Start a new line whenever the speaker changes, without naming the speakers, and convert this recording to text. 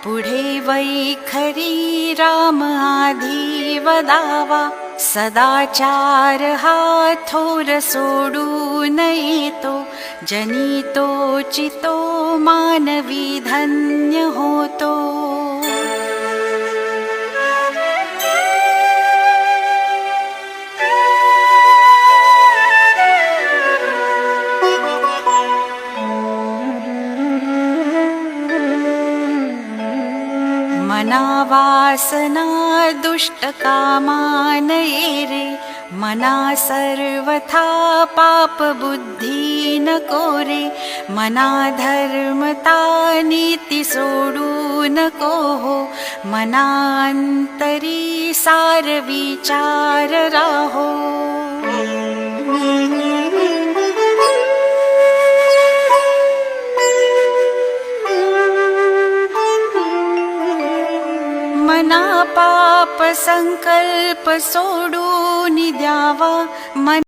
पुढे वैखरी राम आधी वदावा, सदाचार हा थोर सोडून येतो, जनितो चितो मानवी धन्य होतो. मना वासना दुष्ट कामान ये रे, मना सर्वथा पाप बुद्धी नको रे. मना धर्मता नीती सोडू नको हो, मना अंतरी सार विचार राहो. मना पाप संकल्प सोडून द्यावा,